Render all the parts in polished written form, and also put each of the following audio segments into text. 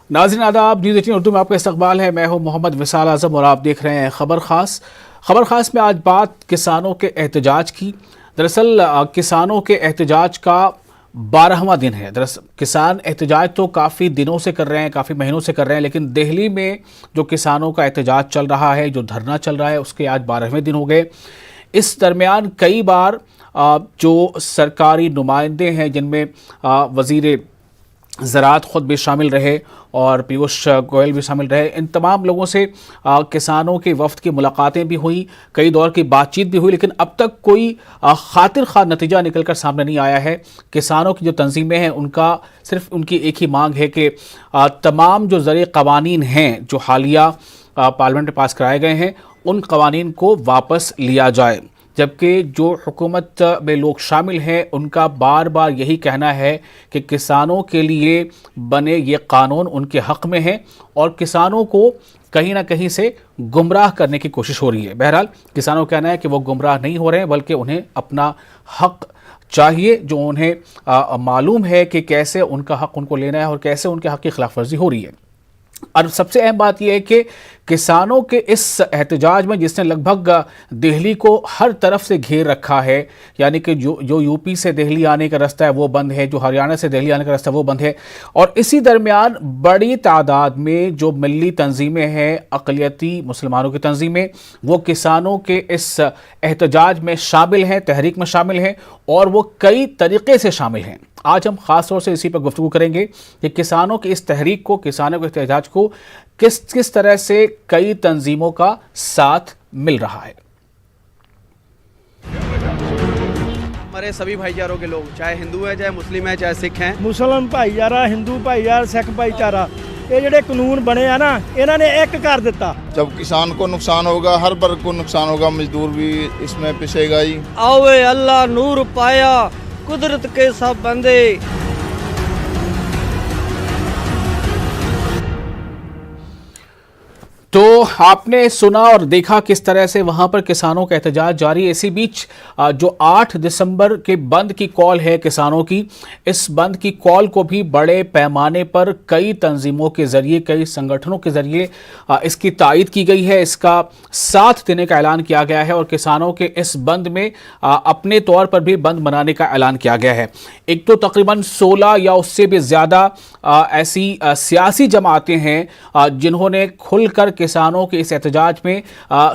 नाज़रीन आदाब, न्यूज़ 18 उर्दू में आपका इस्तकबाल है। मैं हूं मोहम्मद विसाल आज़म और आप देख रहे हैं खबर खास। खबर खास में आज बात किसानों के एहतजाज की। दरअसल किसानों के एहतजाज का 12वां दिन है। दरअसल किसान एहतजाज तो काफ़ी दिनों से कर रहे हैं, काफ़ी महीनों से कर रहे हैं, लेकिन दिल्ली में जो किसानों का एहतजाज चल रहा है, जो धरना चल रहा है, उसके आज 12वें दिन हो गए। इस दरमियान कई बार जो सरकारी नुमाइंदे हैं, जिनमें वज़ीर ज़राअत ख़ुद भी शामिल रहे और पीयूष गोयल भी शामिल रहे, इन तमाम लोगों से किसानों के वफ़द की मुलाकातें भी हुई, कई दौर की बातचीत भी हुई, लेकिन अब तक कोई खातिर ख़्वाह नतीजा निकल कर सामने नहीं आया है। किसानों की जो तंजीमें हैं, उनका सिर्फ उनकी एक ही मांग है कि तमाम जो ज़रिए क़वानीन हैं जो हालिया पार्लियामेंट में पास कराए गए हैं, उन क़वानीन को वापस लिया जाए। जबकि जो हुकूमत में लोग शामिल हैं, उनका बार बार यही कहना है कि किसानों के लिए बने ये कानून उनके हक़ में हैं और किसानों को कहीं ना कहीं से गुमराह करने की कोशिश हो रही है। बहरहाल किसानों का कहना है कि वो गुमराह नहीं हो रहे हैं, बल्कि उन्हें अपना हक़ चाहिए, जो उन्हें मालूम है कि कैसे उनका हक़ उनको लेना है और कैसे उनके हक़ की खिलाफ वर्जी हो रही है। और सबसे अहम बात यह है कि किसानों के इस एहतजाज में, जिसने लगभग दिल्ली को हर तरफ से घेर रखा है, यानी कि जो यूपी से दिल्ली आने का रास्ता है वो बंद है, जो हरियाणा से दिल्ली आने का रास्ता है वो बंद है, और इसी दरमियान बड़ी तादाद में जो मिली तंजीमें हैं, अक़लियती मुसलमानों की तंजीमें, वो किसानों के इस एहतजाज में शामिल हैं, तहरीक में शामिल हैं, और वो कई तरीक़े से शामिल हैं। आज हम ख़ास तौर से इसी पर गुफ्तगू करेंगे कि किसानों की इस तहरीक को, किसानों के एहतजाज को किस तरह से कई तंजीमों का साथ मिल रहा है। हमारे सभी भाईचारों के लोग, चाहे हिंदू है, चाहे मुस्लिम है, चाहे सिख हैं, मुसलमान भाईचारा, हिंदू भाईचारा, सिख भाईचारा, ये ਜਿਹੜੇ कानून बने हैं ना, इन्होंने एक कर दिता। जब किसान को नुकसान होगा, हर वर्ग को नुकसान होगा, मजदूर भी इसमें पिसेगा ही। आवे अल्लाह नूर पाया, कुदरत के सब बंदे। तो आपने सुना और देखा किस तरह से वहां पर किसानों का एहतजाज जारी है। इसी बीच जो 8 दिसंबर के बंद की कॉल है किसानों की, इस बंद की कॉल को भी बड़े पैमाने पर कई तंजीमों के जरिए, कई संगठनों के जरिए इसकी तायद की गई है, इसका साथ देने का ऐलान किया गया है और किसानों के इस बंद में अपने तौर पर भी बंद मनाने का ऐलान किया गया है। एक तो तकरीबन 16 या उससे भी ज़्यादा ऐसी सियासी जमातें हैं जिन्होंने खुलकर किसानों के इस एहतजाज में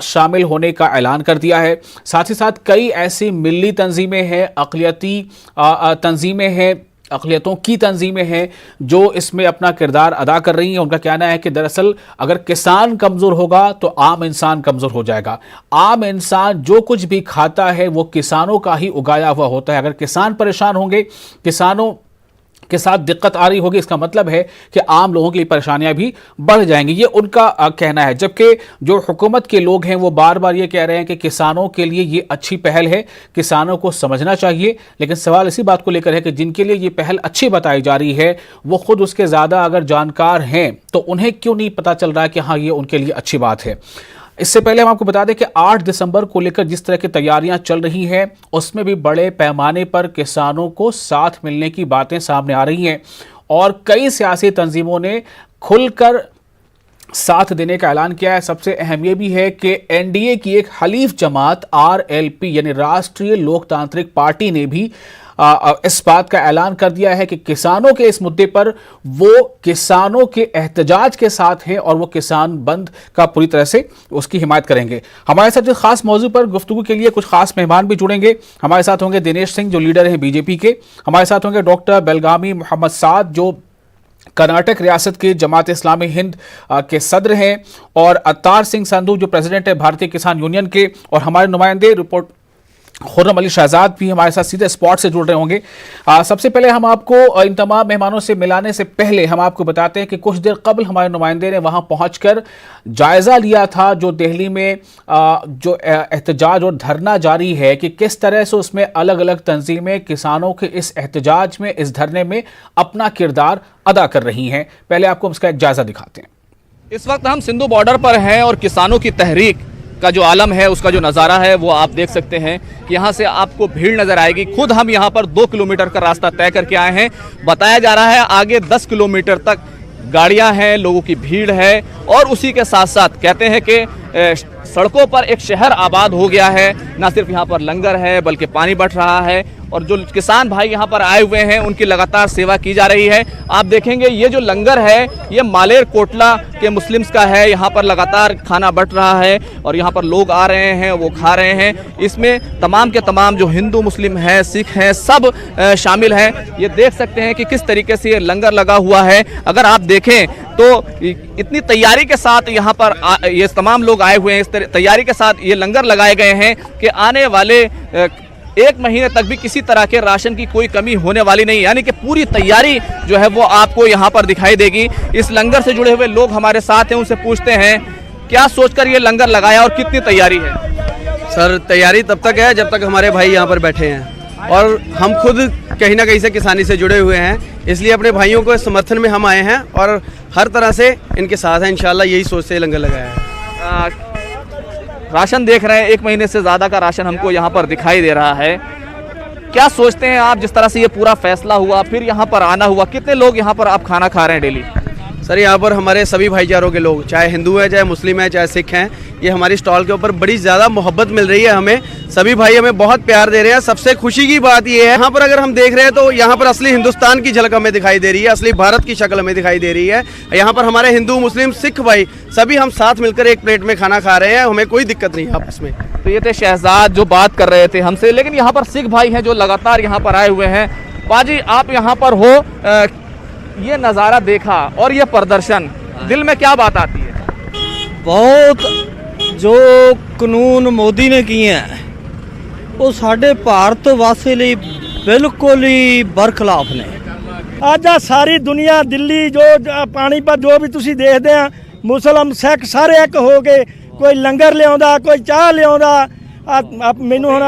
शामिल होने का ऐलान कर दिया है। साथ ही साथ कई ऐसी मिली तंजीमें हैं, अक़लियती तंजीमें हैं, अक़लियतों की तंजीमें हैं जो इसमें अपना किरदार अदा कर रही हैं। उनका कहना है कि दरअसल अगर किसान कमज़ोर होगा तो आम इंसान कमज़ोर हो जाएगा। आम इंसान जो कुछ भी खाता है वो किसानों का ही उगाया हुआ होता है। अगर किसान परेशान होंगे, किसानों के साथ दिक्कत आ रही होगी, इसका मतलब है कि आम लोगों के लिए परेशानियां भी बढ़ जाएंगी। ये उनका कहना है। जबकि जो हुकूमत के लोग हैं वो बार बार ये कह रहे हैं कि किसानों के लिए ये अच्छी पहल है, किसानों को समझना चाहिए। लेकिन सवाल इसी बात को लेकर है कि जिनके लिए ये पहल अच्छी बताई जा रही है, वो खुद उसके ज़्यादा अगर जानकार हैं तो उन्हें क्यों नहीं पता चल रहा है कि हाँ, ये उनके लिए अच्छी बात है। इससे पहले हम आपको बता दें कि 8 दिसंबर को लेकर जिस तरह की तैयारियां चल रही हैं, उसमें भी बड़े पैमाने पर किसानों को साथ मिलने की बातें सामने आ रही हैं और कई सियासी तंजीमों ने खुलकर साथ देने का ऐलान किया है। सबसे अहम यह भी है कि एनडीए की एक हलीफ जमात आरएलपी यानी राष्ट्रीय लोकतांत्रिक पार्टी ने भी इस बात का ऐलान कर दिया है कि किसानों के इस मुद्दे पर वो किसानों के एहतजाज के साथ हैं और वो किसान बंद का पूरी तरह से उसकी हिमायत करेंगे। हमारे साथ इस खास मौजू पर गुफ्तगू के लिए कुछ खास मेहमान भी जुड़ेंगे। हमारे साथ होंगे दिनेश सिंह जो लीडर हैं बीजेपी के, हमारे साथ होंगे डॉक्टर बेलगामी मोहम्मद साद जो कर्नाटक रियासत के जमात इस्लामी हिंद के सदर हैं, और अत्तार सिंह संधू जो प्रेसिडेंट है भारतीय किसान यूनियन के, और हमारे नुमाइंदे रिपोर्ट खुर्रम अली शहजाद भी हमारे साथ सीधे स्पॉट से जुड़ रहे होंगे। सबसे पहले हम आपको इन तमाम मेहमानों से मिलाने से पहले हम आपको बताते हैं कि कुछ देर कबल हमारे नुमाइंदे ने वहां पहुंचकर जायज़ा लिया था जो दिल्ली में जो एहतजाज और धरना जारी है कि किस तरह से उसमें अलग अलग तंजीमें किसानों के इस एहतजाज में, इस धरने में अपना किरदार अदा कर रही हैं। पहले आपको उसका एक जायज़ा दिखाते हैं। इस वक्त हम सिंधु बॉर्डर पर हैं और किसानों की तहरीक का जो आलम है, उसका जो नज़ारा है वो आप देख सकते हैं कि यहाँ से आपको भीड़ नज़र आएगी। खुद हम यहाँ पर 2 किलोमीटर का रास्ता तय करके आए हैं। बताया जा रहा है आगे 10 किलोमीटर तक गाड़ियां हैं, लोगों की भीड़ है और उसी के साथ साथ कहते हैं कि सड़कों पर एक शहर आबाद हो गया है। ना सिर्फ यहाँ पर लंगर है बल्कि पानी बट रहा है और जो किसान भाई यहाँ पर आए हुए हैं उनकी लगातार सेवा की जा रही है। आप देखेंगे ये जो लंगर है ये मालेर कोटला के मुस्लिम्स का है। यहाँ पर लगातार खाना बट रहा है और यहाँ पर लोग आ रहे हैं, वो खा रहे हैं। इसमें तमाम के तमाम जो हिंदू मुस्लिम हैं, सिख हैं, सब शामिल हैं। ये देख सकते हैं कि किस तरीके से ये लंगर लगा हुआ है। अगर आप देखें तो इतनी तैयारी के साथ यहाँ पर ये तमाम लोग आए हुए हैं, इस तैयारी के साथ ये लंगर लगाए गए हैं कि आने वाले 1 महीने तक भी किसी तरह के राशन की कोई कमी होने वाली नहीं। यानी कि पूरी तैयारी जो है वो आपको यहाँ पर दिखाई देगी। इस लंगर से जुड़े हुए लोग हमारे साथ हैं, उनसे पूछते हैं क्या सोचकर ये लंगर लगाया और कितनी तैयारी है। सर तैयारी तब तक है जब तक हमारे भाई यहाँ पर बैठे हैं और हम खुद कहीं ना कहीं से किसानी से जुड़े हुए हैं, इसलिए अपने भाइयों को समर्थन में हम आए हैं और हर तरह से इनके साथ हैं। इंशाल्लाह यही सोच से लंगर लगाया है। राशन देख रहे हैं, 1 महीने से ज़्यादा का राशन हमको यहाँ पर दिखाई दे रहा है। क्या सोचते हैं आप, जिस तरह से ये पूरा फैसला हुआ, फिर यहाँ पर आना हुआ, कितने लोग यहाँ पर आप खाना खा रहे हैं डेली? सर यहाँ पर हमारे सभी भाईचारों के लोग, चाहे हिंदू हैं, चाहे मुस्लिम हैं, चाहे सिख हैं, ये हमारी स्टॉल के ऊपर बड़ी ज़्यादा मोहब्बत मिल रही है हमें। सभी भाई हमें बहुत प्यार दे रहे हैं। सबसे खुशी की बात ये है यहाँ पर अगर हम देख रहे हैं तो यहाँ पर असली हिंदुस्तान की झलक हमें दिखाई दे रही है, असली भारत की शक्ल हमें दिखाई दे रही है। यहाँ पर हमारे हिंदू मुस्लिम सिख भाई सभी हम साथ मिलकर एक प्लेट में खाना खा रहे हैं, हमें कोई दिक्कत नहीं है आपस में। तो ये थे शहजाद जो बात कर रहे थे हमसे, लेकिन यहाँ पर सिख भाई हैं जो लगातार यहाँ पर आए हुए हैं। पाजी आप यहाँ पर हो, ये नज़ारा देखा और ये प्रदर्शन, दिल में क्या बात आती है? बहुत जो ਕਾਨੂੰਨ ਮੋਦੀ ਨੇ ਕੀਏ ਹੈ ਉਹ ਸਾਡੇ ਭਾਰਤ ਵਾਸੀ ਲਈ ਬਿਲਕੁਲ ਹੀ ਬਰਖਲਾਫ ਨੇ। ਅੱਜ ਆ ਸਾਰੀ ਦੁਨੀਆ ਦਿੱਲੀ ਜੋ ਪਾਣੀਪਤ ਜੋ ਵੀ ਤੁਸੀਂ ਦੇਖਦੇ ਆ, ਮੁਸਲਮ ਸਿੱਖ ਸਾਰੇ ਇੱਕ ਹੋ ਗਏ। ਕੋਈ ਲੰਗਰ ਲਿਆਉਂਦਾ, ਕੋਈ ਚਾਹ ਲਿਆਉਂਦਾ। ਮੈਨੂੰ ਹੁਣ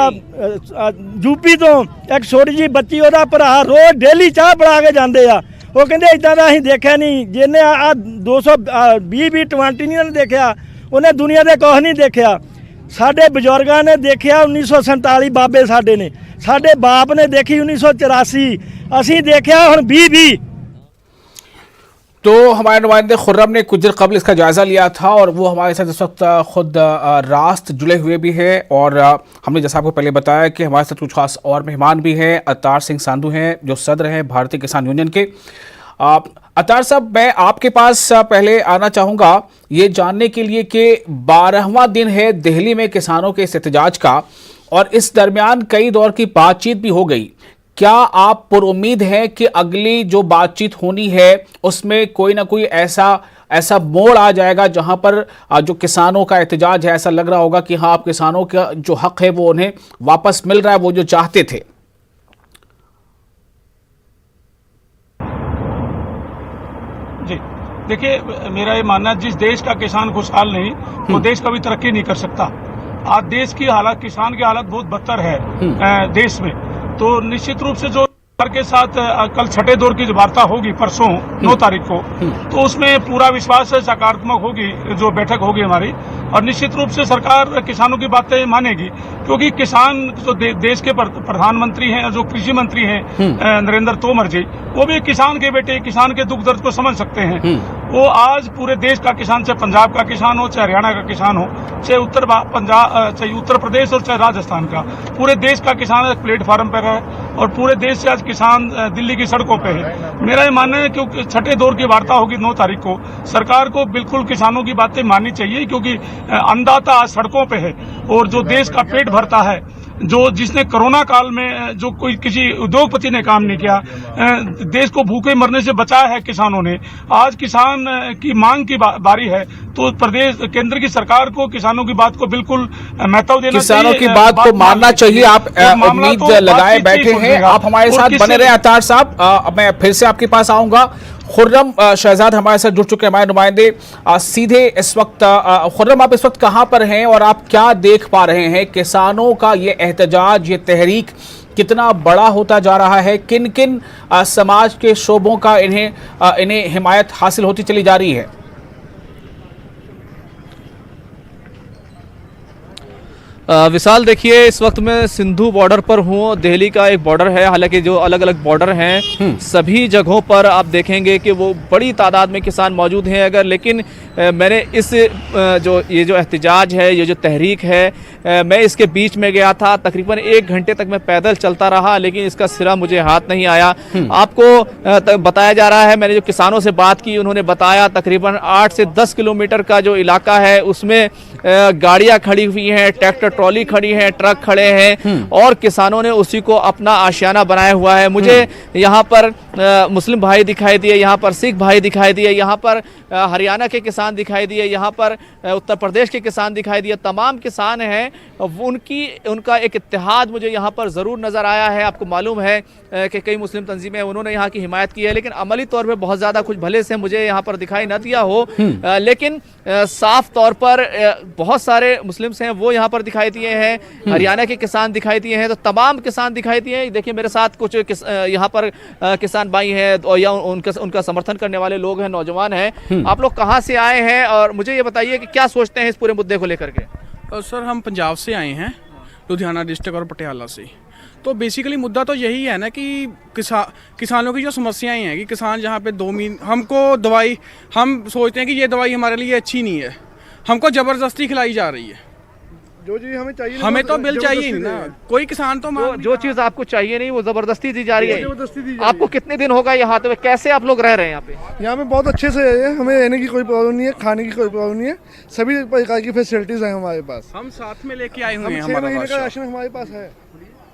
ਯੂਪੀ ਤੋਂ ਇੱਕ ਛੋਟੀ ਜਿਹੀ ਬੱਚੀ, ਉਹਦਾ ਭਰਾ ਰੋਜ਼ ਡੇਲੀ ਚਾਹ ਬਣਾ ਕੇ ਜਾਂਦੇ ਆ। ਉਹ ਕਹਿੰਦੇ ਇਦਾਂ ਦਾ ਅਸੀਂ ਦੇਖਿਆ ਨਹੀਂ, ਜਿਹਨੇ ਆ 220-20 ਨਹੀਂ ਦੇਖਿਆ, ਉਹਨੇ ਦੁਨੀਆ ਦੇ ਕੁਛ ਨਹੀਂ ਦੇਖਿਆ। ਸਾਡੇ ਬਜ਼ੁਰਗਾਂ ਨੇ ਦੇਖਿਆ 1947 ਬਾਬੇ ਸਾਡੇ ਨੇ, ਸਾਡੇ ਬਾਪ ਨੇ ਦੇਖੀ 1984, ਅਸੀਂ ਦੇਖਿਆ ਹੁਣ 2020। तो हमारे नुमाइंदे खुर्रम ने कुछ देर कबल इसका जायज़ा लिया था और वो हमारे साथ इस वक्त खुद रास्त जुड़े हुए भी है। और हमने जैसा आपको पहले बताया कि हमारे साथ कुछ खास और मेहमान भी हैं। अतार सिंह सांधू हैं जो सदर हैं भारतीय किसान यूनियन के। अतार साहब, मैं आपके पास पहले आना चाहूँगा ये जानने के लिए कि 12वां दिन है दिल्ली में किसानों के इस एहतजाज का और इस दरमियान कई दौर की बातचीत भी हो गई। क्या आप पुरुम्मीद हैं कि अगली जो बातचीत होनी है उसमें कोई ना कोई ऐसा मोड़ आ जाएगा जहां पर जो किसानों का एहतजाज है, ऐसा लग रहा होगा कि हाँ अब किसानों का जो हक है वो उन्हें वापस मिल रहा है, वो जो चाहते थे? जी देखिए, मेरा ये मानना है जिस देश का किसान खुशहाल नहीं वो देश कभी तरक्की नहीं कर सकता। आज देश की हालत, किसान की हालत बहुत बदतर है देश में। तो निश्चित रूप से जो सरकार के साथ कल छठे दौर की जो वार्ता होगी परसों 9 तारीख को, तो उसमें पूरा विश्वास है सकारात्मक होगी जो बैठक होगी हमारी। और निश्चित रूप से सरकार किसानों की बातें मानेगी, क्योंकि किसान जो देश के प्रधानमंत्री हैं, जो कृषि मंत्री हैं नरेंद्र तोमर जी, वो भी किसान के बेटे, किसान के दुख दर्द को समझ सकते हैं। वो आज पूरे देश का किसान, चाहे पंजाब का किसान हो, चाहे हरियाणा का किसान हो, चाहे उत्तर प्रदेश और चाहे राजस्थान का, पूरे देश का किसान एक प्लेटफार्म पर है और पूरे देश से आज किसान दिल्ली की सड़कों पे है। मेरा ये मानना है क्योंकि छठे दौर की वार्ता होगी 9 तारीख को, सरकार को बिल्कुल किसानों की बातें माननी चाहिए, क्योंकि अन्नदाता आज सड़कों पे है और जो देश का पेट भरता है, जो जिसने कोरोना काल में जो कोई किसी उद्योगपति ने काम नहीं किया, देश को भूखे मरने से बचाया है किसानों ने, आज किसान की मांग की बारी है। तो प्रदेश केंद्र की सरकार को किसानों की बात को बिल्कुल महत्व देना चाहिए, किसानों की बात को मानना चाहिए। आप उम्मीद लगाए बैठे हैं, आप हमारे साथ बने रहे अतार साहब। मैं फिर से आपके पास आऊंगा। खुर्रम शहजाद हमारे साथ जुड़ चुके हैं, हमारे नुमाइंदे। सीधे इस वक्त खुर्रम, आप इस वक्त कहां पर हैं और आप क्या देख पा रहे हैं? किसानों का ये एहतजाज, ये तहरीक कितना बड़ा होता जा रहा है? किन किन समाज के शोबों का इन्हें हिमायत हासिल होती चली जा रही है? विशाल, देखिए इस वक्त मैं सिंधु बॉर्डर पर हूँ। दिल्ली का एक बॉर्डर है, हालांकि जो अलग अलग बॉर्डर हैं सभी जगहों पर आप देखेंगे कि वो बड़ी तादाद में किसान मौजूद हैं। अगर लेकिन मैंने इस जो एहतजाज है, ये जो तहरीक है, मैं इसके बीच में गया था। तकरीबन 1 घंटे तक मैं पैदल चलता रहा, लेकिन इसका सिरा मुझे हाथ नहीं आया। आपको बताया जा रहा है, मैंने जो किसानों से बात की उन्होंने बताया तकरीबन 8 से 10 किलोमीटर का जो इलाका है उसमें गाड़ियां खड़ी हुई हैं, ट्रैक्टर ट्रॉली खड़ी है, ट्रक खड़े हैं और किसानों ने उसी को अपना आशियाना बनाया हुआ है। मुझे यहाँ पर मुस्लिम भाई दिखाई दिए, यहाँ पर सिख भाई दिखाई दिए, यहाँ पर हरियाणा के किसान दिखाई दिए, यहाँ पर उत्तर प्रदेश के किसान दिखाई दिए। तमाम किसान हैं, उनका एक इत्तेहाद मुझे यहाँ पर ज़रूर नज़र आया है। आपको मालूम है कि कई मुस्लिम तंजीमें उन्होंने यहाँ की हिमायत की है, लेकिन अमली तौर पर बहुत ज़्यादा कुछ भले से मुझे यहाँ पर दिखाई न दिया हो, लेकिन साफ तौर पर बहुत सारे मुस्लिम्स हैं वो यहाँ पर दिखाई दिए हैं। हरियाणा के किसान दिखाई दिए हैं, तो तमाम किसान दिखाई दिए हैं। देखिए मेरे साथ कुछ यहाँ पर किसान भाई हैं और या उनका समर्थन करने वाले लोग हैं, नौजवान हैं। आप लोग कहाँ से आए हैं और मुझे ये बताइए कि क्या सोचते हैं इस पूरे मुद्दे को लेकर के? सर हम पंजाब से आए हैं, लुधियाना डिस्ट्रिक्ट और पटियाला से। तो बेसिकली मुद्दा तो यही है ना कि किसानों की जो समस्याएं हैं कि किसान जहाँ पे 2 महीने हमको दवाई, हम सोचते हैं कि ये दवाई हमारे लिए अच्छी नहीं है, हमको ज़बरदस्ती खिलाई जा रही है। जो चीज हमें चाहिए, हमें तो बिल चाहिए ही ना। कोई किसान तो जो चीज़ आपको चाहिए नहीं वो ज़बरदस्ती दी जा रही है। आपको कितने दिन होगा यहाँ पे, कैसे आप लोग रह रहे हैं यहाँ पे? यहाँ पे बहुत अच्छे से है, हमें रहने की कोई प्रॉब्लम नहीं है, खाने की कोई प्रॉब्लम नहीं है, सभी प्रकार की फैसिलिटीज हैं हमारे पास। हम साथ में लेके आए हुए हैं, 6 महीने का राशन हमारे पास है।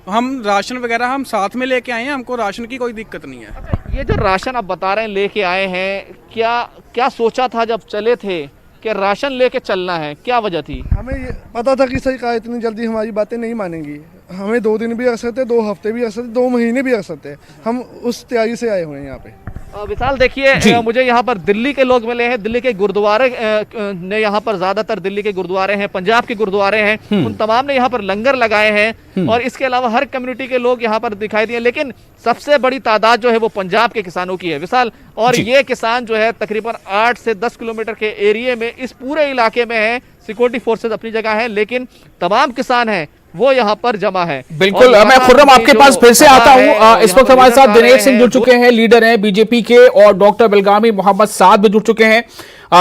हम राशन वगैरह हम साथ में लेके आए हैं, हमको राशन की कोई दिक्कत नहीं है। ये जो राशन आप बता रहे हैं लेके आए हैं, क्या सोचा था जब चले थे कि राशन लेके चलना है, क्या वजह थी? हमें ये पता था कि सरकार इतनी जल्दी हमारी बातें नहीं मानेंगी, हमें 2 दिन भी रख सकते, 2 हफ्ते भी रख सकते, 2 महीने भी रख सकते। हम उस तैयारी से आए हुए हैं यहाँ पे। विशाल, देखिए मुझे यहाँ पर दिल्ली के लोग मिले हैं, दिल्ली के गुरुद्वारे ने यहाँ पर ज्यादातर दिल्ली के गुरुद्वारे हैं, पंजाब के गुरुद्वारे हैं, उन तमाम ने यहाँ पर लंगर लगाए हैं और इसके अलावा हर कम्युनिटी के लोग यहाँ पर दिखाई दिए, लेकिन सबसे बड़ी तादाद जो है वो पंजाब के किसानों की है विशाल। और ये किसान जो है तकरीबन 8 से 10 किलोमीटर के एरिया में, इस पूरे इलाके में है। सिक्योरिटी फोर्सेज अपनी जगह है, लेकिन तमाम किसान हैं वो यहाँ पर जमा है। बिल्कुल, मैं खुर्रम आपके पास फिर से आता हूँ। इस वक्त हमारे साथ दिनेश सिंह जुड़ चुके हैं, लीडर हैं बीजेपी के, और डॉक्टर बेलगामी मोहम्मद साद भी जुड़ चुके हैं,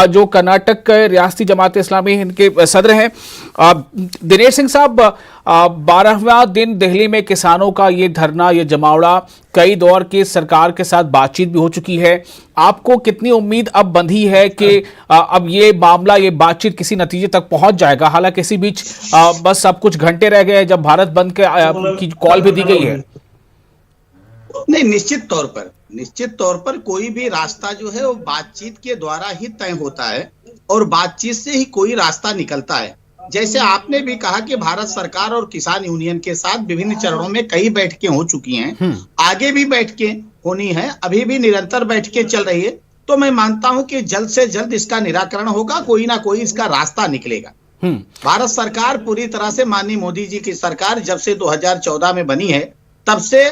जो कर्नाटक के रियासती जमात इस्लामी हिंद के सदर हैं। दिनेश सिंह साहब, 12वां दिन दिल्ली में किसानों का ये धरना, ये जमावड़ा, कई दौर की सरकार के साथ बातचीत भी हो चुकी है। आपको कितनी उम्मीद अब बंधी है कि अब ये मामला, ये बातचीत किसी नतीजे तक पहुंच जाएगा? हालांकि इसी बीच बस अब कुछ घंटे रह गए जब भारत बंद की कॉल भी दी गई है। नहीं, निश्चित तौर पर कोई भी रास्ता जो है वो बातचीत के द्वारा ही तय होता है और बातचीत से ही कोई रास्ता निकलता है। जैसे आपने भी कहा कि भारत सरकार और किसान यूनियन के साथ विभिन्न चरणों में कई बैठकें हो चुकी हैं, आगे भी बैठकें होनी है, अभी भी निरंतर बैठकें चल रही है। तो मैं मानता हूं कि जल्द से जल्द इसका निराकरण होगा, कोई ना कोई इसका रास्ता निकलेगा। भारत सरकार पूरी तरह से, माननीय मोदी जी की सरकार जब से 2014 में बनी है तब से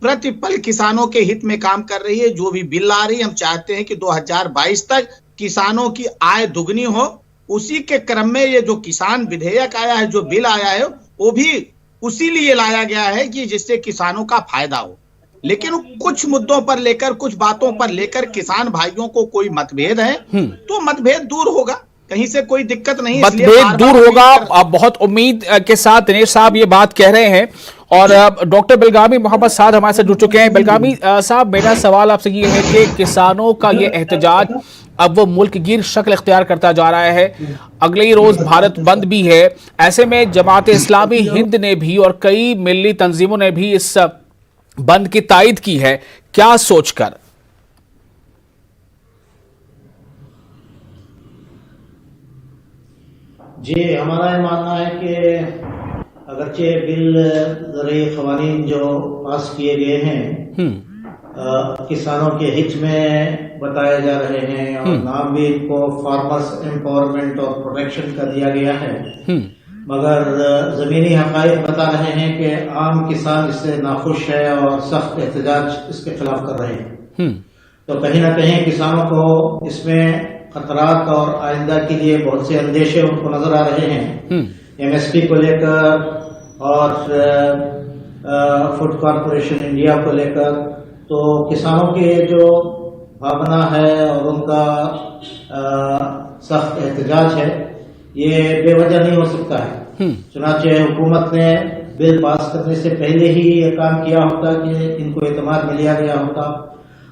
प्रतिपल किसानों के हित में काम कर रही है। जो भी बिल आ रही है, हम चाहते हैं कि 2022 तक किसानों की आय दुगनी हो। उसी के क्रम में ये जो किसान विधेयक आया है, जो बिल आया है, वो भी उसी लिए लाया गया है कि जिससे किसानों का फायदा हो। लेकिन कुछ मुद्दों पर लेकर, कुछ बातों पर लेकर किसान भाइयों को कोई मतभेद है तो मतभेद दूर होगा, कहीं से कोई दिक्कत नहीं, मतभेद दूर होगा। आप बहुत उम्मीद के साथ दिनेश साहब ये बात कह रहे हैं। और डॉक्टर बेलगामी मोहम्मद साद हमारे साथ जुड़ चुके हैं। बेलगामी साहब, मेरा सवाल आपसे ये है कि किसानों का ये एहतजाज अब वो मुल्क गिर शक्ल इख्तियार करता जा रहा है, अगले ही रोज भारत बंद भी है। ऐसे में जमात इस्लामी हिंद ने भी और कई मिल्ली तंजीमों ने भी इस बंद की तायद की है, क्या सोचकर? जी, हमारा ये मानना है कि अगरचे बिल ज़रिए क़वानीन जो पास किए गए हैं किसानों के हित में बताए जा रहे हैं और नाम भी इनको फार्मर्स एम्पावरमेंट और प्रोटेक्शन का दिया गया है, मगर जमीनी हक़ाइक़ बता रहे हैं कि आम किसान इससे नाखुश है और सख्त एहतजाज इसके खिलाफ कर रहे हैं। तो कहीं ना कहीं किसानों को इसमें खतरात और आइंदा के लिए बहुत से अंदेशे उनको नजर आ रहे हैं। एमएसपी को लेकर और फूड कॉरपोरेशन इंडिया को लेकर, तो किसानों के जो भावना है और उनका सख्त एहतजाज है, ये बेवजह नहीं हो सकता है। चुनाचे हुकूमत ने बिल पास करने से पहले ही ये काम किया होता कि इनको एतमाद में लिया गया होता,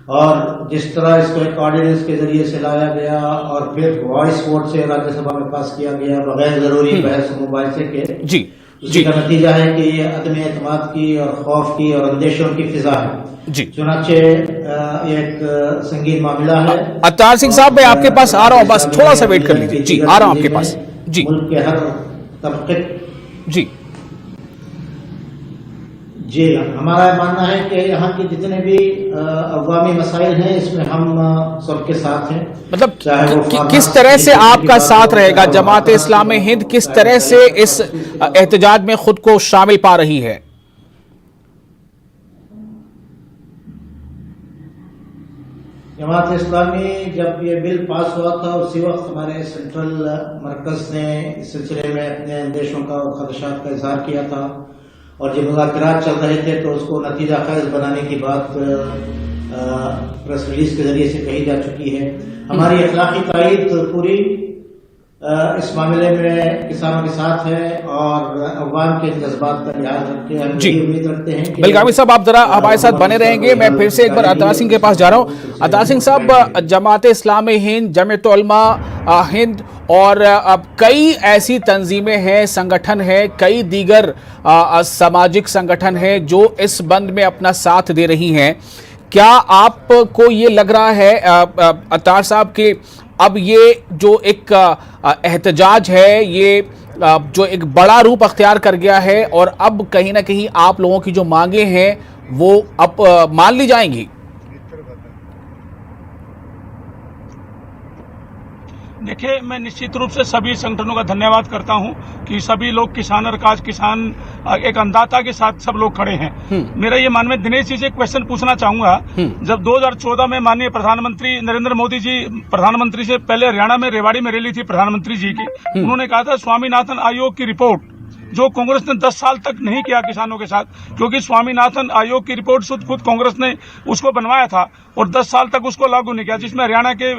और जिस तरह इसको एक ऑर्डिनेंस के जरिए से लाया गया और फिर वॉइस वोट से राज्यसभा में पास किया गया बगैर जरूरी बहस मुबाहिसे के, जी उसी का नतीजा है कि ये अदम एतमाद की और खौफ की और अंदेशों की फिजा है। जी चुनाचे एक संगीन मामला है। अतार सिंह साहब, मैं आपके पास आ रहा हूँ, बस थोड़ा सा वेट कर लीजिए। जी, आ रहा हूँ आपके पास। जी, मुल्क के हर तबके जी जी हमारा मानना है कि यहाँ के जितने भी अवामी मसाइल हैं, इसमें हम सबके साथ हैं। मतलब किस तरह से आपका साथ रहेगा? जमात इस्लामी हिंद किस तरह से इस एहतजाज में खुद को शामिल पा रही है? जमात इस्लामी जब ये बिल पास हुआ था, उसी वक्त हमारे सेंट्रल मरकज ने इस सिलसिले में अपने अंदेशों का और खदशात का इजहार किया था, और जब मुज़ाकरात चल रहे थे तो उसको नतीजा ख़ैज़ बनाने की बात प्रेस रिलीज के जरिए से कही जा चुकी है। हमारी अखलाकी तायीद पूरी इस मामले में किसानों के साथ है और अवाम के जज्बात का लिहाज रखते हैं। हम उम्मीद रखते हैं कि बिलगामी साहब आप जरा हमारे साथ बने रहेंगे। मैं फिर से एक बार अतार सिंह के पास जा रहा हूँ। अतार सिंह साहब, जमात इस्लामी हिंद, जमीयत उलमा हिंद और अब कई ऐसी तंजीमें हैं, संगठन हैं, कई दीगर सामाजिक संगठन हैं जो इस बंद में अपना साथ दे रही हैं। क्या आपको ये लग रहा है अतार साहब कि अब ये जो एक एहतजाज है, ये जो एक बड़ा रूप अख्तियार कर गया है और अब कहीं ना कहीं आप लोगों की जो मांगे हैं वो अब मान ली जाएंगी? देखिए, मैं निश्चित रूप से सभी संगठनों का धन्यवाद करता हूं कि सभी लोग किसान और काज किसान एक अन्नदाता के साथ सब लोग खड़े हैं। मेरा ये मानना है, दिनेश जी से एक क्वेश्चन पूछना चाहूंगा। जब 2014 में माननीय प्रधानमंत्री नरेंद्र मोदी जी प्रधानमंत्री से पहले हरियाणा में रेवाड़ी में रैली थी प्रधानमंत्री जी की, उन्होंने कहा था स्वामीनाथन आयोग की रिपोर्ट जो कांग्रेस ने 10 साल तक नहीं किया किसानों के साथ, क्योंकि स्वामीनाथन आयोग की रिपोर्ट खुद कांग्रेस ने उसको बनवाया था और 10 साल तक उसको लागू नहीं किया, जिसमें हरियाणा के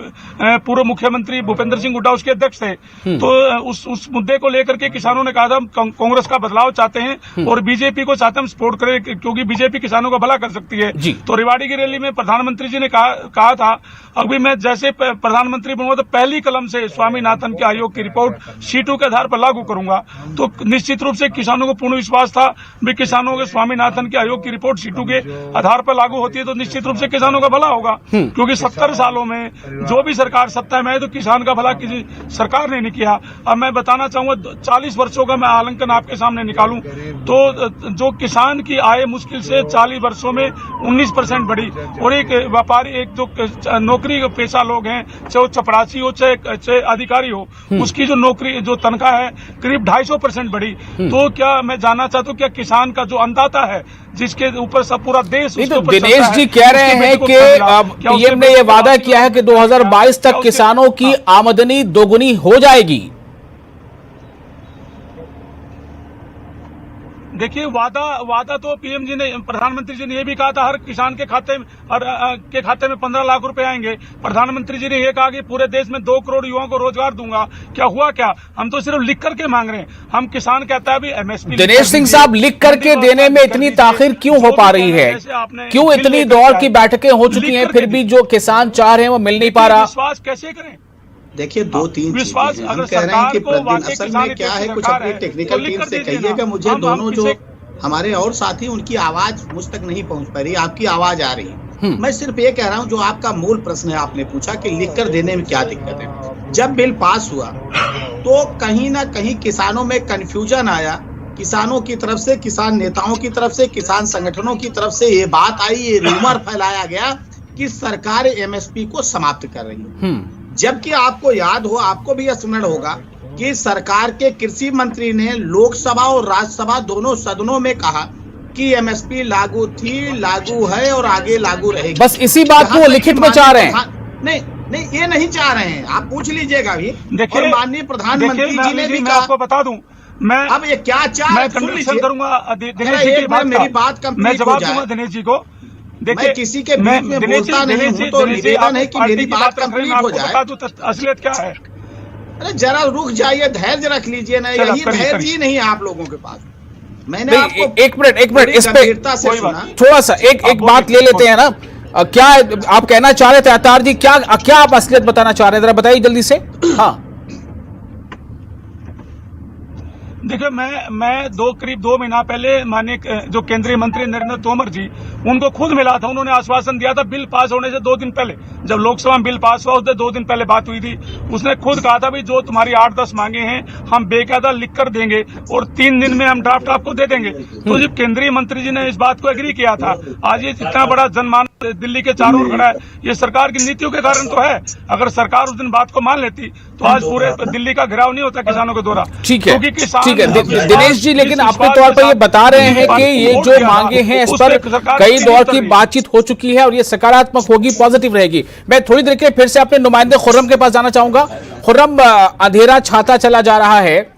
पूर्व मुख्यमंत्री भूपेंद्र सिंह हुड्डा उसके अध्यक्ष थे। तो उस मुद्दे को लेकर के किसानों ने कहा था हम कांग्रेस का बदलाव चाहते हैं और बीजेपी को चाहते हम सपोर्ट करें, क्योंकि बीजेपी किसानों का भला कर सकती है। तो रेवाड़ी की रैली में प्रधानमंत्री जी ने कहा था अभी मैं जैसे प्रधानमंत्री बनूंगा तो पहली कलम से स्वामीनाथन के आयोग की रिपोर्ट C2 के आधार पर लागू करूंगा। तो निश्चित रूप से किसानों को पूर्ण विश्वास था भी किसानों के स्वामीनाथन के आयोग की रिपोर्ट C2 के आधार पर लागू होती है तो निश्चित रूप से किसानों का भला होगा, क्योंकि 70 सालों में जो भी सरकार सत्ता में है तो किसान का भला किसी सरकार ने नहीं किया। अब मैं बताना चाहूंगा 40 वर्षों का मैं आंकलन आपके सामने निकालूं तो जो किसान की आय मुश्किल से 40 वर्षों में 19% बढ़ी और एक व्यापारी एक जो नौकरी पेशा लोग हैं, चाहे वो चपरासी हो चाहे अधिकारी हो, उसकी जो नौकरी जो तनख्वाह है करीब 250% बढ़ी। तो क्या मैं जानना चाहता हूँ क्या किसान का जो अन्नदाता है जिसके ऊपर सब पूरा देश तो दिनेश जी कह रहे हैं कि पीएम ने ये वादा किया है कि 2022 तक किसानों की आमदनी दोगुनी हो जाएगी। देखिए, वादा तो पीएम जी ने प्रधानमंत्री जी ने ये भी कहा था हर किसान के खाते में 15 लाख रुपए आएंगे। प्रधानमंत्री जी ने ये कहा कि पूरे देश में 2 करोड़ युवाओं को रोजगार दूंगा। क्या हुआ? क्या हम तो सिर्फ लिख करके मांग रहे हैं। हम किसान कहता है अभी एमएसपी। दिनेश सिंह साहब, लिख करके देने में इतनी ताखिर क्यों हो पा रही है? क्यों इतनी दौर की बैठकें हो चुकी हैं फिर भी जो किसान चाह रहे हैं वो मिल नहीं पा रहा? विश्वास कैसे करें? देखिए, 2-3 विश्वास चीजें हम कह रहे हैं कि असल में क्या है, कुछ अपनी टेक्निकल टीम से कहिएगा मुझे। दोनों जो हमारे और साथी उनकी आवाज मुझ तक नहीं पहुंच पा रही, आपकी आवाज आ रही है। मैं सिर्फ ये कह रहा हूं जो आपका मूल प्रश्न है, आपने पूछा कि लिख कर देने में क्या दिक्कत है। जब बिल पास हुआ तो कहीं ना कहीं किसानों में कंफ्यूजन आया, किसानों की तरफ से, किसान नेताओं की तरफ से, किसान संगठनों की तरफ से ये बात आई, ये रूमर फैलाया गया कि सरकार एमएसपी को समाप्त कर रही है। जबकि आपको याद हो, आपको भी स्मरण होगा कि सरकार के कृषि मंत्री ने लोकसभा और राज्यसभा दोनों सदनों में कहा कि एमएसपी लागू थी, लागू है और आगे लागू रहेगी। बस इसी बात को वो लिखित में चाह रहे हैं। नहीं, ये नहीं चाह रहे हैं, आप पूछ लीजिएगा भी। देखिए, माननीय प्रधानमंत्री जी ने भी मैं आपको बता दूं, मैं अब ये क्या चाह मैं कंडीशन करूंगा दिनेश जी की बात, मेरी बात कंप्लीट मैं जवाब हो जाए। दूंगा दिनेश जी को। देखिए मैं किसी के बीच में बोलता नहीं हूं, तो निवेदन है कि मेरी बात कंप्लीट हो जाए। बता दूं असलियत क्या है। अरे जरा रुक जाइए, धैर्य रख लीजिए ना, यही धैर्य ही नहीं है आप लोगों के पास। मैंने आपको एक मिनट इस पे थोड़ा सा एक बात ले लेते हैं ना। क्या आप कहना चाह रहे थे अतार जी, क्या आप असलियत बताना चाह रहे हैं, जरा बताइए जल्दी से। हाँ देखिए, मैं करीब 2 महीना पहले माननीय जो केंद्रीय मंत्री नरेंद्र तोमर जी, उनको खुद मिला था। उन्होंने आश्वासन दिया था बिल पास होने से 2 दिन पहले, जब लोकसभा में बिल पास हुआ उससे 2 दिन पहले बात हुई थी। उसने खुद कहा था भाई जो तुम्हारी 8-10 मांगे हैं हम बेकायदा लिख कर देंगे और 3 दिन में हम ड्राफ्ट आपको दे देंगे। तो जब केंद्रीय मंत्री जी ने इस बात को एग्री किया था, आज ये इतना बड़ा जनमान दिल्ली के चारों ओर खड़ा है, ये सरकार की नीतियों के कारण तो है। अगर सरकार उस दिन बात को मान लेती तो आज पूरे दिल्ली का घेराव नहीं होता किसानों के द्वारा। ठीक है, क्योंकि किसान दिनेश जी, लेकिन अपने तौर पर ये बता रहे हैं कि ये जो मांगे हैं इस पर कई दौर की बातचीत हो चुकी है और ये सकारात्मक होगी, पॉजिटिव रहेगी। मैं थोड़ी देर के फिर से अपने नुमाइंदे खुर्रम के पास जाना चाहूंगा। खुर्रम, अंधेरा छाता चला जा रहा है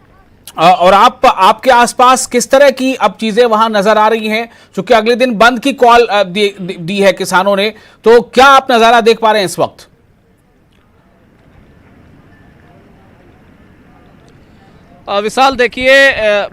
और आपके आसपास किस तरह की अब चीजें वहां नजर आ रही हैं, क्योंकि अगले दिन बंद की कॉल दी है किसानों ने, तो क्या आप नजारा देख पा रहे हैं इस वक्त? विशाल, देखिए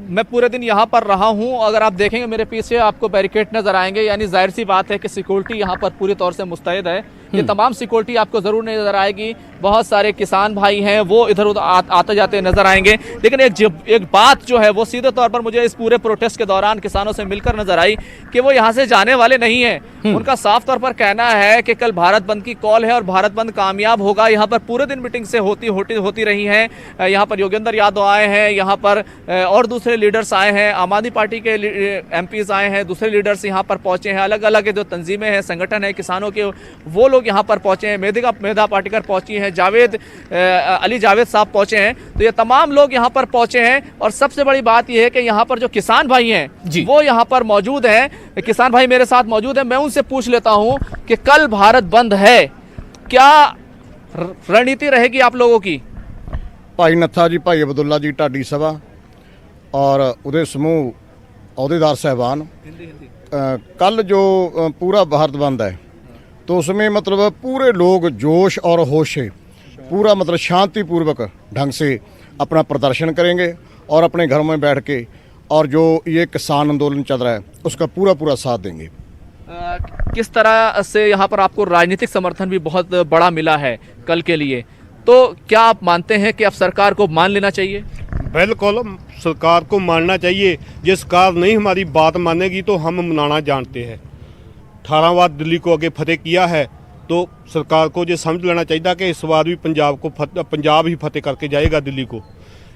मैं पूरे दिन यहाँ पर रहा हूँ। अगर आप देखेंगे मेरे पीछे आपको बैरिकेड नजर आएंगे, यानी जाहिर सी बात है कि सिक्योरिटी यहाँ पर पूरी तौर से मुस्तैद है। ये तमाम सिक्योरिटी आपको जरूर नजर आएगी। बहुत सारे किसान भाई हैं वो इधर उधर आते जाते नजर आएंगे। लेकिन एक बात जो है वो सीधे तौर पर मुझे इस पूरे प्रोटेस्ट के दौरान किसानों से मिलकर नजर आई कि वो यहाँ से जाने वाले नहीं है। उनका साफ तौर पर कहना है कि कल भारत बंद की कॉल है और भारत बंद कामयाब होगा। यहाँ पर पूरे दिन मीटिंग से होती रही है। यहाँ पर योगेंद्र यादव आए हैं, यहाँ पर और दूसरे लीडर्स आए हैं, आम आदमी पार्टी के MPs आए हैं, दूसरे लीडर्स यहाँ पर पहुंचे हैं, अलग अलग जो तंजीमें हैं, संगठन है किसानों के, वो लोग यहाँ पर पहुंचे हैं। मेधा पाटिकर पहुंची हैं, अली जावेद साहब पहुंचे हैं। तो ये तमाम लोग यहाँ पर पहुंचे हैं और सबसे बड़ी बात यह है कि यहाँ पर जो किसान भाई हैं वो यहाँ पर मौजूद हैं। किसान भाई मेरे साथ मौजूद हैं। मैं उनसे पूछ लेता हूँ कि कल भारत बंद है, क्या रणनीति रहेगी आप लोगों की? भाई नत्था जी, भाई अब्दुल्ला जी, ढाडी सभा और उदय समूह अहदेदार साहबान, कल जो पूरा भारत बंद है तो उसमें मतलब पूरे लोग जोश और होश से पूरा मतलब शांतिपूर्वक ढंग से अपना प्रदर्शन करेंगे और अपने घरों में बैठ के और जो ये किसान आंदोलन चल रहा है उसका पूरा साथ देंगे। किस तरह से यहाँ पर आपको राजनीतिक समर्थन भी बहुत बड़ा मिला है कल के लिए, तो क्या आप मानते हैं कि अब सरकार को मान लेना चाहिए? बिल्कुल, सरकार को मानना चाहिए। जिस सरकार नहीं हमारी बात मानेगी तो हम मनाना जानते हैं। 18 बार दिल्ली को आगे फतेह किया है तो सरकार को ये समझ लेना चाहिए कि इस बार भी पंजाब ही फतेह करके जाएगा दिल्ली को।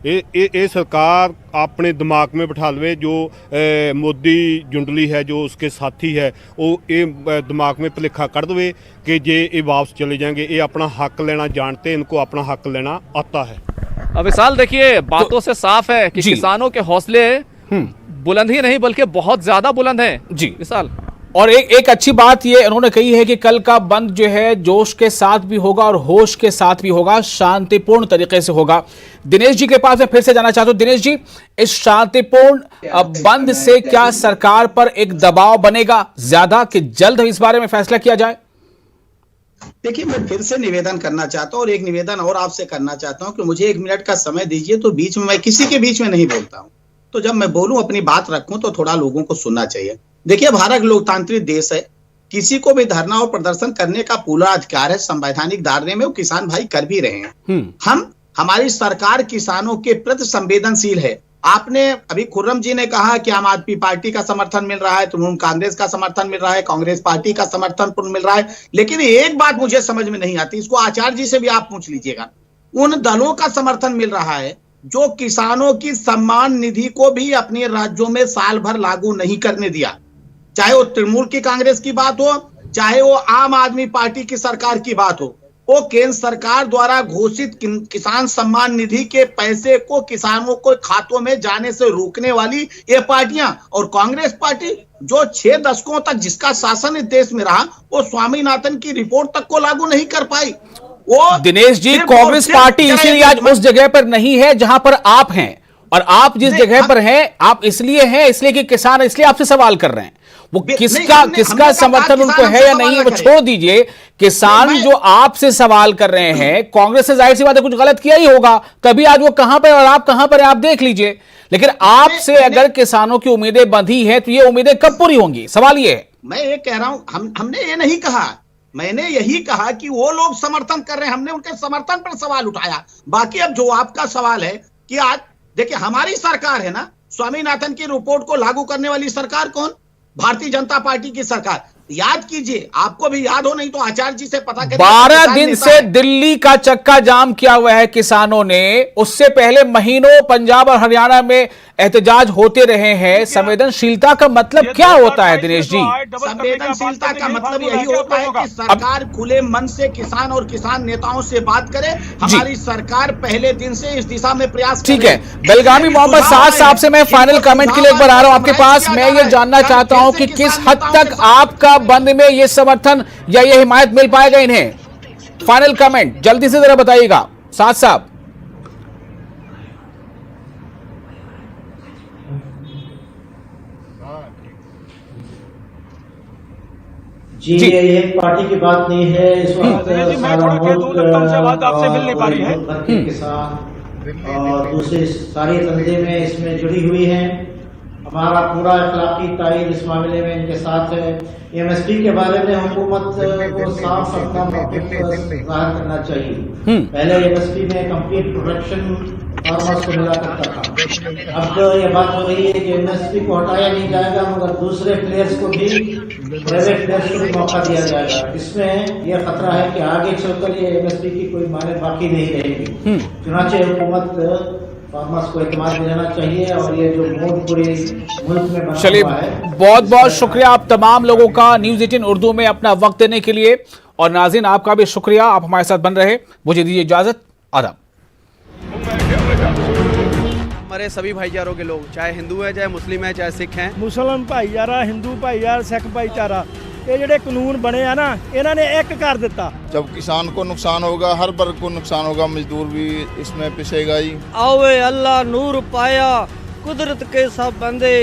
ये सरकार अपने दिमाग में बिठा लवे, जो मोदी जुंडली है जो उसके साथी है वो ये दिमाग में भुलेखा कर दे कि ये वापस चले जाएंगे। ये अपना हक लेना जानते हैं, इनको अपना हक लेना आता है। विशाल, देखिए बातों से साफ है कि किसानों के हौसले बुलंद ही नहीं बल्कि बहुत ज्यादा बुलंद हैं। जी विशाल, और एक अच्छी बात ये उन्होंने कही है कि कल का बंद जो है जोश के साथ भी होगा और होश के साथ भी होगा, शांतिपूर्ण तरीके से होगा। दिनेश जी के पास मैं फिर से जाना चाहता हूं। दिनेश जी, इस शांतिपूर्ण बंद से क्या सरकार पर एक दबाव बनेगा ज्यादा कि जल्द इस बारे में फैसला किया जाए? देखिए, मैं फिर से निवेदन करना चाहता हूं और एक निवेदन और आपसे करना चाहता हूं कि मुझे 1 मिनट का समय दीजिए। तो बीच में मैं किसी के बीच में नहीं बोलता हूं, तो जब मैं बोलूं अपनी बात रखूं तो थोड़ा लोगों को सुनना चाहिए। देखिए, भारत लोकतांत्रिक देश है, किसी को भी धरना और प्रदर्शन करने का पूरा अधिकार है। संवैधानिक दायरे में वो किसान भाई कर भी रहे हैं। हमारी सरकार किसानों के प्रति संवेदनशील है। आपने अभी खुर्रम जी ने कहा कि आम आदमी पार्टी का समर्थन मिल रहा है, तृणमूल कांग्रेस का समर्थन मिल रहा है, कांग्रेस पार्टी का समर्थन मिल रहा है। लेकिन एक बात मुझे समझ में नहीं आती, इसको आचार्य जी से भी आप पूछ लीजिएगा। उन दलों का समर्थन मिल रहा है जो किसानों की सम्मान निधि को भी अपने राज्यों में साल भर लागू नहीं करने दिया, चाहे वो तृणमूल की कांग्रेस की बात हो, चाहे वो आम आदमी पार्टी की सरकार की बात हो। वो केंद्र सरकार द्वारा घोषित किसान सम्मान निधि के पैसे को किसानों को खातों में जाने से रोकने वाली ये पार्टियां और कांग्रेस पार्टी जो 6 दशकों तक जिसका शासन इस देश में रहा, वो स्वामीनाथन की रिपोर्ट तक को लागू नहीं कर पाई। वो दिनेश जी, कांग्रेस पार्टी इसीलिए आज उस जगह पर नहीं है जहां पर आप हैं और आप जिस जगह पर हैं, आप इसलिए कि किसान इसलिए आपसे सवाल कर रहे हैं। वो किसका समर्थन उनको है या नहीं, वो छोड़ दीजिए। किसान जो आपसे सवाल कर रहे हैं, कांग्रेस से जाहिर सी बात है कुछ गलत किया ही होगा, तभी आज वो कहां पर और आप कहां पर है, आप देख लीजिए। लेकिन आपसे अगर किसानों की उम्मीदें बंधी हैं तो ये उम्मीदें कब पूरी होंगी, सवाल ये है। मैं ये कह रहा हूं, हमने ये नहीं कहा, मैंने यही कहा कि वो लोग समर्थन कर रहे हैं, हमने उनके समर्थन पर सवाल उठाया। बाकी अब जो आपका सवाल है कि आज देखिए हमारी सरकार है ना, स्वामीनाथन की रिपोर्ट को लागू करने वाली सरकार कौन? भारतीय जनता पार्टी की सरकार। याद कीजिए, आपको भी याद हो, नहीं तो आचार्य जी से पता करिए। 12 दिन से दिल्ली का चक्का जाम किया हुआ है किसानों ने। उससे पहले महीनों पंजाब और हरियाणा में एहतजाज होते रहे हैं। संवेदनशीलता का मतलब क्या होता है दिनेश जी? संवेदनशीलता का मतलब यही होता है कि सरकार खुले मन से किसान और किसान नेताओं से बात करे। हमारी सरकार पहले दिन से इस दिशा में प्रयास कर ठीक है। बेलगामी मोहम्मद साद साहब से मैं फाइनल कमेंट के लिए एक बार आ रहा हूं आपके पास। मैं ये जानना चाहता हूं कि किस हद तक आपका बंद में ये समर्थन या ये हिमायत मिल पाएगा इन्हें। फाइनल कमेंट जल्दी से जरा बताइएगा साद साहब। जी, ये एक पार्टी की बात नहीं है। इस वक्त आपसे मिल नहीं पा रही है किसान और दूसरे सारे धंधे में इसमें जुड़ी हुई हैं। हमारा पूरा अखलाकी तायद इस मामले में इनके साथ है। एमएसपी के बारे में हुकूमत को साफ अपना जाहिर करना चाहिए। पहले एमएसपी में कंप्लीट प्रोडक्शन फार्मर्स को मिला करता था। अब ये बात हो रही है कि एमएसपी को हटाया नहीं जाएगा, मगर दूसरे प्लेयर्स को भी, प्राइवेट प्लेयर्स को भी मौका दिया जाएगा। इसमें यह खतरा है कि आगे चलकर ये एमएसपी की कोई माने बाकी नहीं रहेगी। चुनाचे हुकूमत फार्मर्स को एतमाद में रहना चाहिए और ये जो मूड पूरे मुल्क में बना चलिए, हुआ है। बहुत बहुत शुक्रिया आप तमाम लोगों का न्यूज 18 उर्दू में अपना वक्त देने के लिए। और नाज़रीन आपका भी शुक्रिया, आप हमारे साथ बन रहे। मुझे दीजिए इजाजत, आदाब। हमारे सभी भाईचारों के लोग, चाहे हिंदू है, चाहे मुस्लिम है, चाहे सिख हैं, मुसलमान भाईचारा, हिंदू भाईचारा, सिख भाईचारा, ये ਜਿਹੜੇ ਕਾਨੂੰਨ बने हैं ना, इन्होंने एक कर दिता। जब किसान को नुकसान होगा, हर वर्ग को नुकसान होगा, मजदूर भी इसमें पिसेगा ही। आवे अल्लाह नूर पाया, कुदरत के सब बंदे